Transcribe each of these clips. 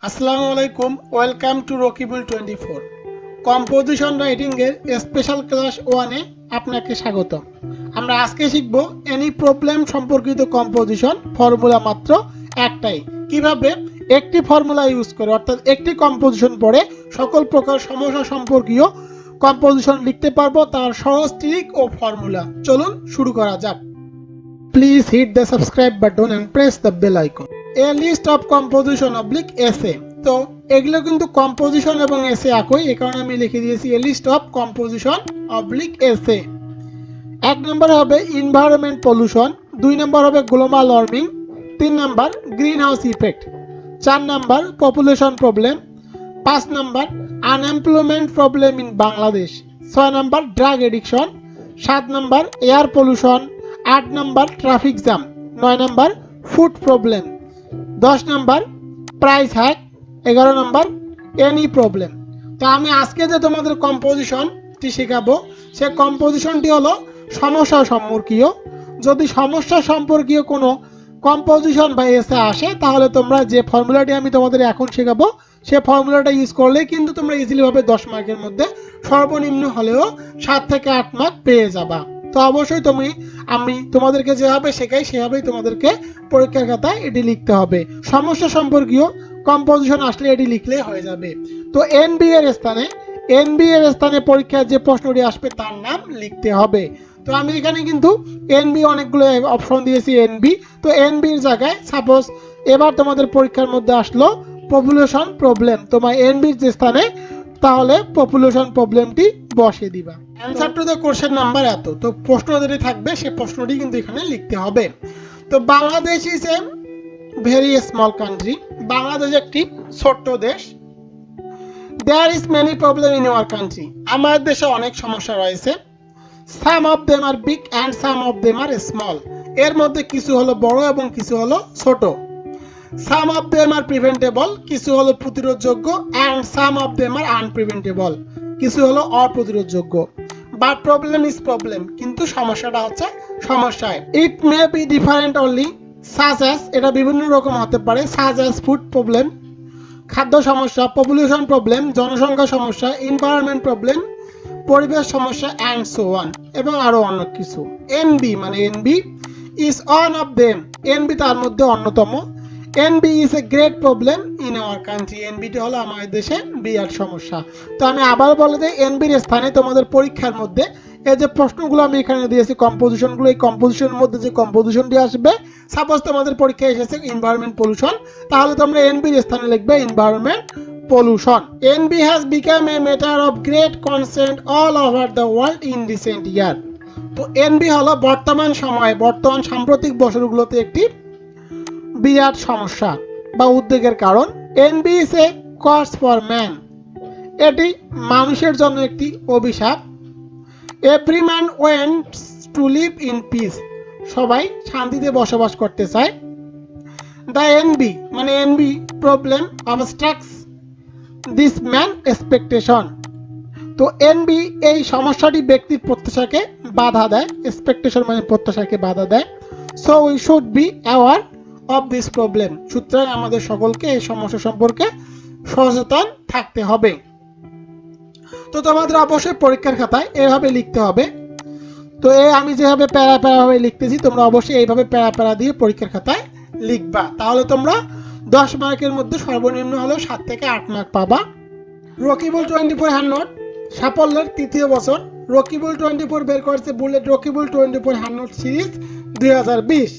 আসসালামু আলাইকুম, welcome to Rakibul 24। Composition writing এর স্পেশাল ক্লাস 1 এ আপনাকে স্বাগত। আমরা আজকে শিখব এনি প্রবলেম সম্পর্কিত কম্পোজিশন ফর্মুলা মাত্র একটাই। কিভাবে একটি ফর্মুলা ইউজ করে অর্থাৎ একটি কম্পোজিশন পড়ে সকল প্রকার সমস্যা সম্পর্কীয় কম্পোজিশন লিখতে পারবো, তার সহজ ট্রিক ও ফর্মুলা। চলুন শুরু করা যাক। Please hit the subscribe button and press the bell icon. A list of composition oblique essay. তো এগুলো কিন্তু কম্পোজিশন এবং এসে একই, এই কারণে আমি লিখে দিয়েছি a list of composition oblique essay। এক নম্বর হবে এনভায়রনমেন্ট পলিউশন, দুই নম্বর হবে গ্লোবাল ওয়ার্মিং, তিন নম্বর গ্রিন হাউস ইফেক্ট, চার নম্বর পপুলেশন প্রবলেম, পাঁচ নম্বর আনএমপ্লয়মেন্ট প্রবলেম ইন বাংলাদেশ, ছয় নম্বর ড্রাগ এডিকশন, সাত নম্বর এয়ার পলিউশন, আট নম্বর ট্রাফিক জ্যাম, নয় নম্বর ফুড প্রবলেম, 10 নম্বর প্রাইস হ্যাক, 11 নম্বর এনি প্রবলেম। তো আমি আজকে যে তোমাদের কম্পোজিশনটি শেখাবো সে কম্পোজিশনটি হলো সমস্যা সম্পর্কীয়। যদি সমস্যা সম্পর্কীয় কোনো কম্পোজিশন বা এসে আসে তাহলে তোমরা যে ফর্মুলাটি আমি তোমাদের এখন শেখাবো সে ফর্মুলাটা ইউজ করলেই কিন্তু তোমরা ইজিলি ভাবে 10 মার্কের মধ্যে সর্বনিম্ন হলেও 7 থেকে 8 মার্ক পেয়ে যাবা। তো অবশ্যই আমি তোমাদেরকে যেভাবে শেখাই সেভাবেই তোমাদেরকে পরীক্ষার খাতায় এটি লিখতে হবে। সমস্যা সম্পর্কীয় কম্পোজিশন আসলে এটি লিখলে হয়ে যাবে। তো এনবি এর স্থানে পরীক্ষায় যে প্রশ্নটি আসবে তার নাম লিখতে হবে। তো আমি এখানে কিন্তু এনবি অনেকগুলো অপশন দিয়েছি এনবি। তো এনবির জায়গায় সাপোজ এবার তোমাদের পরীক্ষার মধ্যে আসলো পপুলেশন প্রবলেম, তোমার এনবির যে স্থানে তাহলে পপুলেশন প্রবলেমটি বসিয়ে দিবা। Answer to the question number এত। তো প্রশ্ন যেটি থাকবে সেই প্রশ্নটি কিন্তু এখানে লিখতে হবে। তো Bangladesh is a very small country, Bangladesh একটি ছোট্ট দেশ। There is many problem in our country, আমার দেশে অনেক সমস্যা রয়েছে। Some of them are big and some of them are small, এর মধ্যে কিছু হলো বড় এবং কিছু হলো ছোট। Some of them are preventable, কিছু হলো প্রতিরোধযোগ্য, and some of them are unpreventable, কিছু হলো অপ্রতিরোধযোগ্য। বাট প্রবলেম ইজ প্রবলেম, কিন্তু সমস্যাটা হচ্ছে সমস্যায়। ইট মে বি ডিফারেন্ট অনলি সাজ অ্যাজ, এটা বিভিন্ন রকম হতে পারে, সাজ অ্যাজ ফুড প্রবলেম খাদ্য সমস্যা, পপুলেশন প্রবলেম জনসংখ্যা সমস্যা, এনভায়রনমেন্ট প্রবলেম পরিবেশ সমস্যা, অ্যান্ড সো অন, এবং আরো অনেক কিছু। NB is on of them, NB তার মধ্যে অন্যতম। NB is a great problem in our country, NBT হলো আমাদের দেশে বিরাট সমস্যা। তো আমি আবার বলে দিই, এনবির স্থানে তোমাদের পরীক্ষার মধ্যে এই যে প্রশ্নগুলো আমি এখানে দিয়েছি কম্পোজিশনগুলো, এই কম্পোজিশনের মধ্যে যে কম্পোজিশনটি আসবে, সাপোজ তোমাদের পরীক্ষায় এসেছে এনভায়রনমেন্ট পলিউশন, তাহলে তোমরা এনবির স্থানে লিখবে environment pollution. NB has become a matter of great concern all over the world in recent year. তো NB হলো বর্তমান সাম্প্রতিক বছরগুলোতে একটি বিরাট সমস্যা বা উদ্বেগের কারণ। NB is a curse for man, এটি মানুষের জন্য একটি অভিশাপ। Every man wants to live in peace, সবাই শান্তিতে বসবাস করতে চায়। The NB problem obstructs this man expectation, তো এনবি এই সমস্যাটি ব্যক্তির প্রত্যাশাকে বাধা দেয়, এক্সপেকটেশন মানে প্রত্যাশাকে বাধা দেয়। So we should be aware of this problem, সুতরাং আমাদের সকলকে এই সমস্যা সম্পর্কে সচেতন থাকতে হবে। তো তোমাদের অবশ্যই পরীক্ষার খাতায় এভাবে লিখতে হবে। তো আমি যেভাবে প্যারা ভাবে লিখতেছি তোমরা অবশ্যই এইভাবে প্যারা দিয়ে পরীক্ষার খাতায় লিখবা, তাহলে তোমরা 10 মার্কের মধ্যে সর্বনিম্ন হলেও 7 থেকে 8 মার্ক পাবা। রকিবুল 24 হ্যান্ড সাফল্যের তৃতীয় বছর। রকিবুল 24 বের করেছে বুলেট রকিবুল 24 হ্যান্ড সিরিজ 2020।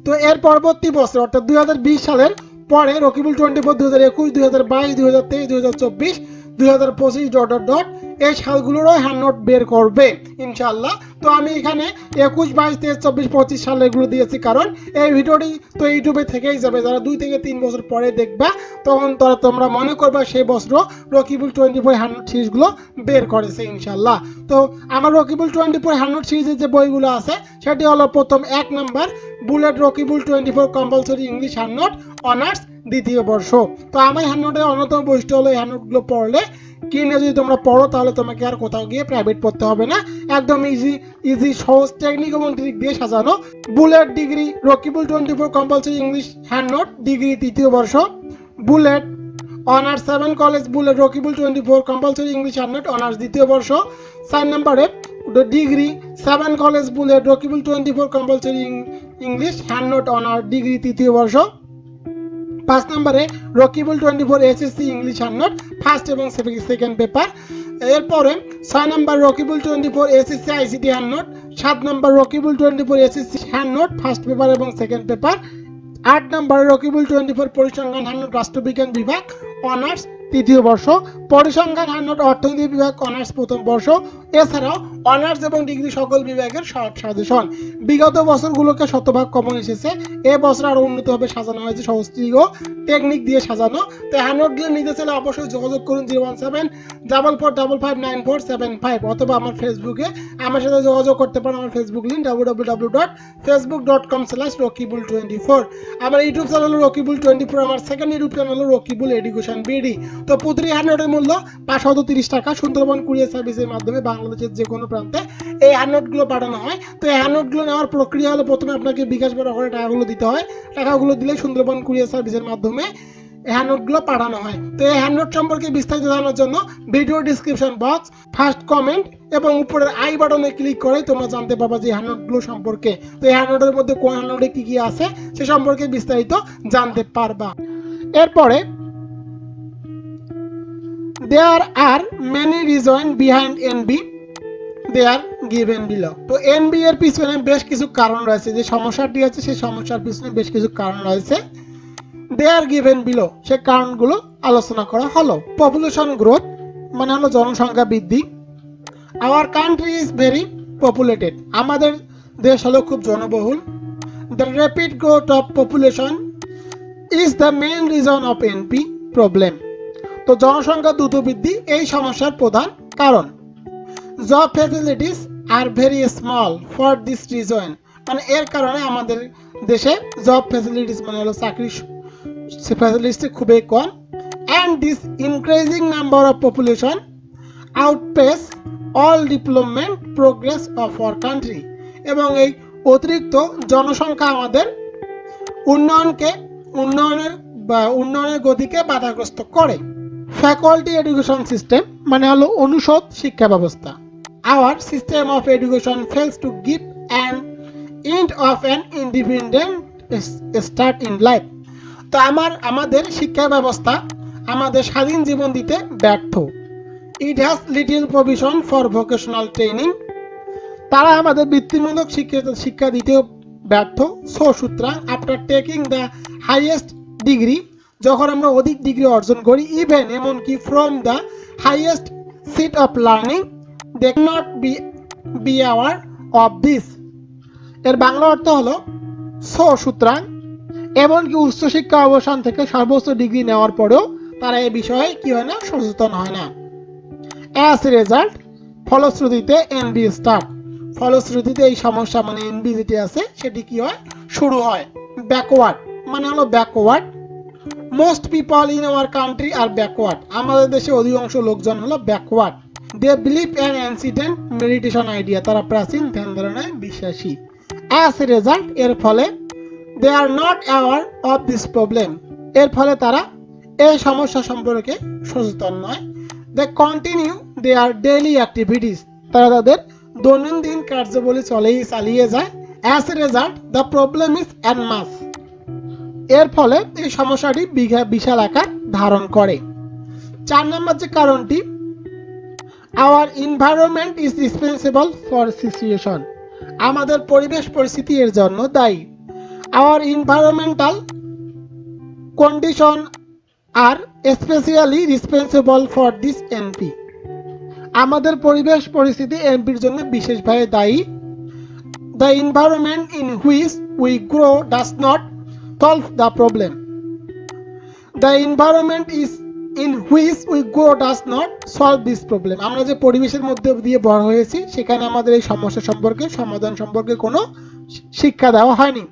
তো এর পরবর্তী বছর অর্থাৎ 2020 সালের পরে রকিবুল 24 2021 2022 2023 2024 2025 ... এই সালগুলোরও হ্যান্ড নোট বের করবে ইনশাআল্লাহ। তো আমি এখানে 21 22 23 24 25 সাল এগুলো দিয়েছি কারণ এই ভিডিওটি তো ইউটিউবে থেকেই যাবে, যারা 2 থেকে 3 বছর পরে দেখবা তখন তোমরা মনে করবা সেই বছর রকিবুল 24 হ্যান্ড নোট সিরিজগুলো বের করেছে ইনশাআল্লাহ। তো আমার রকিবুল 24 হ্যান্ড নোট সিরিজের যে বইগুলো আছে সেটি হলো প্রথম 1 নম্বর bullet Rakibul 24 compulsory English hand note honours দ্বিতীয় বর্ষ। তো আমার হ্যান্ড নোটের অন্যতম বৈশিষ্ট্য হলো এই হ্যান্ড নোটগুলো পড়লে কিনে যদি তোমরা পড়ো তাহলে তোমাকে আর কোথাও গিয়ে প্রাইভেট পড়তে হবে না, একদম ইজি সহজ টেকনিক এবং ট্রিক দিয়ে সাজানো। Bullet degree Rakibul 24 compulsory English hand note degree তৃতীয় বর্ষ, bullet honours 7 college bullet Rakibul 24 compulsory English hundred honours দ্বিতীয় বর্ষ। 4 নম্বরে degree 7 college bullet Rakibul 24 compulsory English hundred honours degree তৃতীয় বর্ষ। 5 নম্বরে Rakibul 24 SSC English hundred first এবং সেকেন্ড পেপার। এরপরে 6 নম্বর রকিবুল 24 এসএসসি আইসিটি হান্ড্রেড। 7 নম্বর Rakibul 24 SSC hundred first paper এবং সেকেন্ড পেপার। 8 নম্বর রকিবুল 24 পরিসংখ্যান হান্ড্রেড রাষ্ট্রবিজ্ঞান বিভাগ অনার্স তৃতীয় বর্ষ, পরিসংখ্যান হান্ড্রেড অর্থনীতি বিভাগ অনার্স প্রথম বর্ষ। এছাড়াও অনার্স এবং ডিগ্রি সকল বিভাগের শর্ট সাজেশন। বিগত বছরগুলোকে শতভাগ কমন এসেছে, এ বছর আরো উন্নতভাবে সাজানো হয়েছে, সহজটি ও টেকনিক দিয়ে সাজানো। তো হ্যান্ডগুলো নিতে চাইলে অবশ্যই যোগাযোগ করুন 01744559475 অথবা আমার ফেসবুকে আমার সাথে যোগাযোগ করতে পারেন। আমার ফেসবুক লিঙ্ক www.facebook.com/rokibul24। আমার ইউটিউব চ্যানেল রকিবুল 24, আমার second YouTube channel Rakibul education BD. তো প্রতিটি হ্যান্ডের মূল্য 530 টাকা। সুন্দরবন কুরিয়ার সার্ভিসের মাধ্যমে বাংলাদেশের যে কোনো প্রান্তে এই হ্যান্ডগুলো পাঠানো হয়। তো এই হ্যান্ডগুলো নেওয়ার প্রক্রিয়া হলো প্রথমে আপনাকে বিকাশ বড় করে টাকাগুলো দিতে হয়। টাকাগুলো দিলে সুন্দরবন কুরিয়ার সার্ভিসের মাধ্যমে হ্যান্ডগুলো পাঠানো হয়। তো এই হ্যান্ড সম্পর্কে বিস্তারিত জানার জন্য video description box, first comment এবং উপরের আই বাটনে ক্লিক করে তোমরা জানতে পারবা যে হ্যান্ডগুলো সম্পর্কে। তো এই হ্যান্ডের মধ্যে কোন হ্যান্ডে কি কি আছে সে সম্পর্কে বিস্তারিত জানতে পারবা। এরপরে there are many reasons behind NB, they are given below। তো NB এর পিছনে বেশ কিছু কারণ রয়েছে, যে সমস্যাটি আছে সেই সমস্যার পিছনে বেশ কিছু কারণ রয়েছে। they are given below, সে কারণগুলো আলোচনা করা হলো। পপুলেশন গ্রোথ মানে হলো জনসংখ্যা বৃদ্ধি। our country is very populated, আমাদের দেশ হলো খুব জনবহুল। the rapid growth of population is the main reason of NP problem, তো জনসংখ্যা দ্রুত বৃদ্ধি এই সমস্যার প্রধান কারণ। Job facilities are very small for this reason, মানে এর কারণে আমাদের দেশে জব ফ্যাসিলিটিস মানে হলো চাকরি ফ্যাসিলিটি খুবই কম। And this increasing number of population outpace all development progress of our country, এবং এই অতিরিক্ত জনসংখ্যা আমাদের উন্নয়নের গতিকে বাধাগ্রস্ত করে। ফ্যাকাল্টি এডুকেশন সিস্টেম মানে হলো অনুষদ শিক্ষা ব্যবস্থা। Our system of education fails to give an end of an independent start in life, তো আমাদের শিক্ষা ব্যবস্থা আমাদের স্বাধীন জীবন দিতে ব্যর্থ। It has little provision for vocational training, তারা আমাদের বৃত্তিমূলক শিক্ষা দিতেও ব্যর্থ। সো সুতরাং after taking the highest degree, যখন আমরা অধিক ডিগ্রি অর্জন করি, ইভেন এমনকি from the highest seat of learning, they not be aware of this. এর বাংলা অর্থ হলো সো সুতরাং এমনকি উচ্চশিক্ষা অবসান থেকে সর্বোচ্চ ডিগ্রি নেওয়ার পরেও তারা এই বিষয়ে কি হয় না, সচেতন হয় না। অ্যাজ এ রেজাল্ট, ফলশ্রুতিতে এনবি স্টার্ট, ফলশ্রুতিতে এই সমস্যা মানে এনবি যেটি আছে সেটি কি হয়, শুরু হয়। ব্যাকওয়ার্ড মানে হলো backward. Most people in our country are backward, আমাদের দেশে অধিকাংশ লোকজন হলো backward. They believe an ancient meditation idea, তারা প্রাচীন ধ্যান ধারণায় বিশ্বাসী। অ্যাজ এ রেজাল্ট, এর ফলে they are not aware of this problem, এর ফলে তারা এই সমস্যা সম্পর্কে সচেতন নয়। They continue their daily activities, তারা তাদের দৈনন্দিন কার্যাবলী চালিয়ে যায়। As a result the problem is enormous, এর ফলে এই সমস্যাটি বিশাল আকার ধারণ করে। 4 নম্বর যে কারণটি, our environment is responsible for situation, আমাদের পরিবেশ পরিস্থিতি এর জন্য দায়ী। Our environmental condition are specially responsible for this NP, আমাদের পরিবেশ পরিস্থিতি এনপির জন্য বিশেষভাবে দায়ী। The environment in which we grow does not solve the problem, the environment is in which we grow does not solve this problem, আমরা যে পরিবেশের মধ্যে দিয়ে বড় হয়েছি সেখানে আমাদের এই সমস্যা সম্পর্কে সমাধান সম্পর্কে কোনো শিক্ষা দেওয়া হয়নি।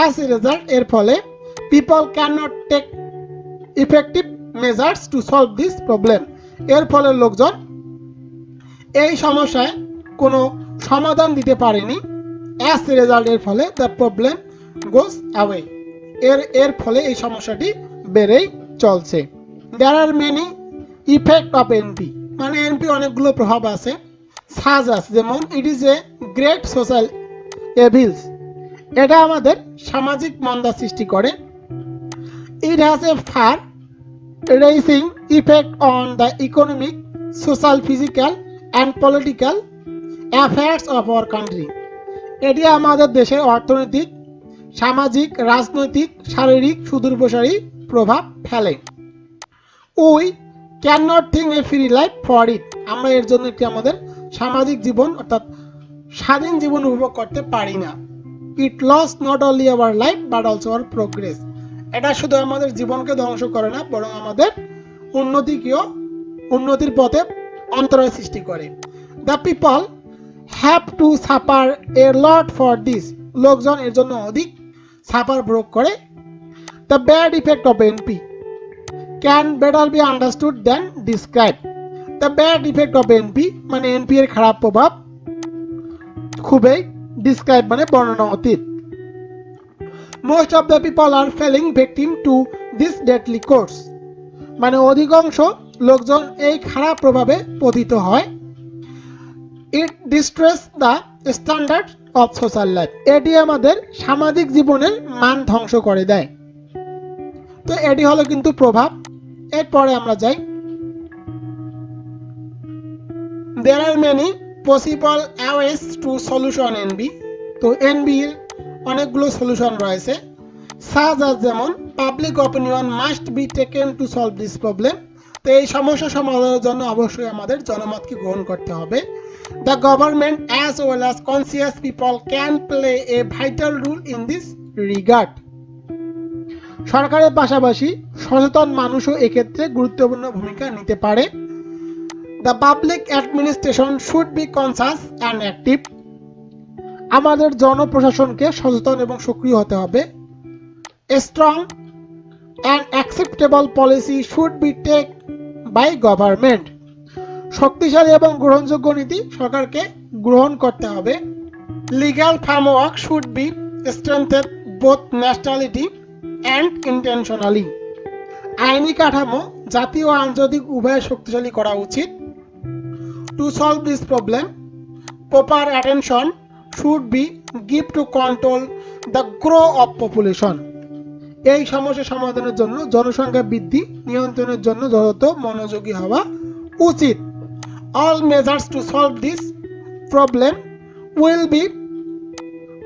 as a result, এর ফলে people cannot take effective measures to solve this problem, এর ফলে লোকজন এই সমস্যায় কোনো সমাধান দিতে পারেনি। as a result, এর ফলে the problem goes away, এর ফলে এই সমস্যাটি বেড়েই চলছে। There are many effect of NP, মানে এনপি অনেকগুলো প্রভাব আছে, সাজ আছে, যেমন it is a great social evils, এটা আমাদের সামাজিক মন্দা সৃষ্টি করে। It has a far reaching effect on the economic, social, physical and political affairs of our country, এটি আমাদের দেশের অর্থনৈতিক, সামাজিক, রাজনৈতিক, শারীরিক সুদূরপ্রসারী প্রভাব ফেলে। We can not think A free life for it, আমরা এর জন্য একটি আমাদের সামাজিক জীবন অর্থাৎ স্বাধীন জীবন উপভোগ করতে পারি না। It loss not only our life but also our progress, এটা শুধু আমাদের জীবনকে ধ্বংস করে না, বরং আমাদের উন্নতির পথে অন্তরায় সৃষ্টি করে। The people have to suffer a lot for this, লোকজন এর জন্য অধিক সাফার ভোগ করে। The bad effect of NP can better be understood than describe, the bad effect of NP মানে এনপি এর খারাপ প্রভাব খুবই ডিসক্রাইব মানে বর্ণনা অতীত। Most of the people are falling victim to this deadly course, মানে অধিকাংশ লোকজন এই খারাপ প্রভাবে পতিত হয়। It distress the standard of social life, এটি আমাদের সামাজিক জীবনের মান ধ্বংস করে দেয়। তো এটি হলো কিন্তু প্রভাব। এরপরে আমরা যাই, there are many possible ways to solution NB, তো NB এর অনেকগুলো সলিউশন রয়েছে, সাজ আজ যেমন public opinion must be taken to solve this problem, তো এই সমস্যা সমাধানের জন্য অবশ্যই আমাদের জনমতকে গ্রহণ করতে হবে। The government as well as conscious people can play a vital role in this regard, সরকারের পাশাপাশি সচেতন মানুষও এক্ষেত্রে গুরুত্বপূর্ণ ভূমিকা নিতে পারে। The public administration should be conscious and active, আমাদের জনপ্রশাসনকে সচেতন এবং সক্রিয় হতে হবে। A strong and acceptable policy should be taken by government, শক্তিশালী এবং গ্রহণযোগ্য নীতি সরকারকে গ্রহণ করতে হবে। Legal framework should be strengthened both nationally and intentionally, আইনি কাঠামো জাতীয় ও আন্তর্জাতিক উভয় শক্তিশালী করা উচিত। To solve this problem, proper attention should be given to control the growth of population, এই সমস্যা সমাধানের জন্য জনসংখ্যা বৃদ্ধি নিয়ন্ত্রণের জন্য যথাযথ মনোযোগী হওয়া উচিত। All measures to solve this problem will be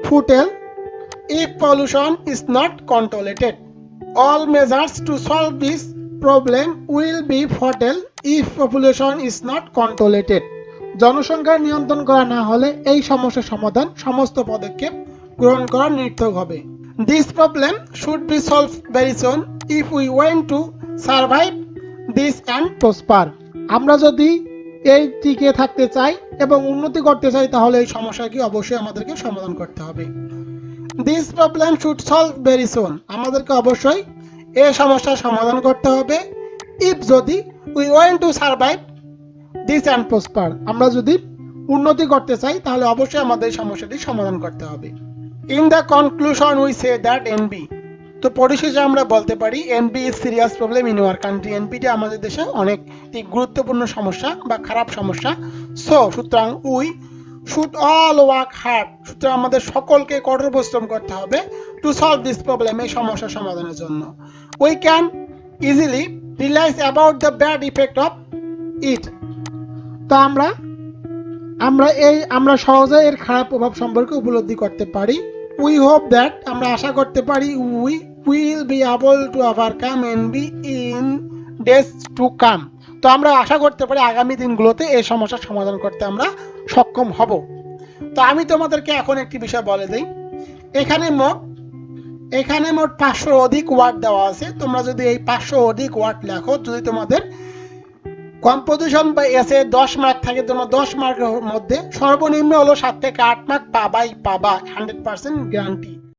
futile if pollution is not controlled. All measures to solve this problem will be futile if population is not controlled, জনসংখ্যা নিয়ন্ত্রণ করা না হলে এই সমস্যার সমাধান সমস্ত পদক্ষেপ গ্রহণ করা নির্থক হবে। This problem should be solved very soon if we want to survive this and prosper, আমরা যদি এই টিকে থাকতে চাই এবং উন্নতি করতে চাই তাহলে এই সমস্যাকে অবশ্যই আমাদেরকে সমাধান করতে হবে। This problem should solve very soon, আমাদেরকে অবশ্যই এই সমস্যার সমাধান করতে হবে। If যদি we want to survive this and prosper, আমরা যদি উন্নতি করতে চাই তাহলে অবশ্যই আমাদের এই সমস্যাটি সমাধান করতে হবে। In the conclusion we say that NB, তো পরিশেষে আমরা বলতে পারি NB is serious problem in our country, NBটি আমাদের দেশে অনেক গুরুত্বপূর্ণ সমস্যা বা খারাপ সমস্যা। সুতরাং we should all work hard, সুতরাং আমাদের সকলকে কঠোর পরিশ্রম করতে হবে to solve this problem, এই সমস্যা সমাধানের জন্য। We can easily realize about the bad effect of it, তো আমরা সহজে এর খারাপ প্রভাব সম্পর্কে উপলব্ধি করতে পারি। We hope that, আমরা আশা করতে পারি we will be able to overcome NB in days to come, তো আমরা আশা করতে পারি আগামী দিনগুলোতে এই সমস্যার সমাধান করতে আমরা সক্ষম হব। তো আমি তোমাদেরকে এখন একটি বিষয় বলে দেই, এখানে মোট 500 অধিক ওয়ার্ড দেওয়া আছে, তোমরা যদি এই 500 অধিক ওয়ার্ড লেখো, যদি তোমাদের কম্পোজিশন বা এসে 10 মার্ক থাকে, তোমরা 10 মার্কের মধ্যে সর্বনিম্ন হলো 7 থেকে 8 মার্ক পাবা 100% গ্যারান্টি।